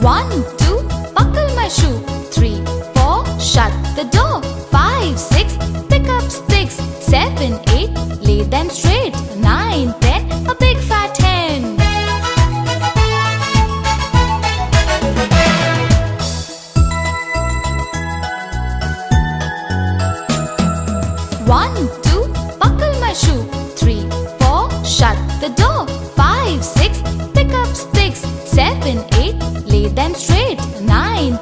1, 2, buckle my shoe. 3, 4, shut the door. 5, 6, pick up sticks. 7, 8, lay them straight. 9, 10, a big fat hen. One, two, buckle my shoe. 3, 4, shut the door. 5, 6, pick up sticks. 7, 8, lay them straight. 9,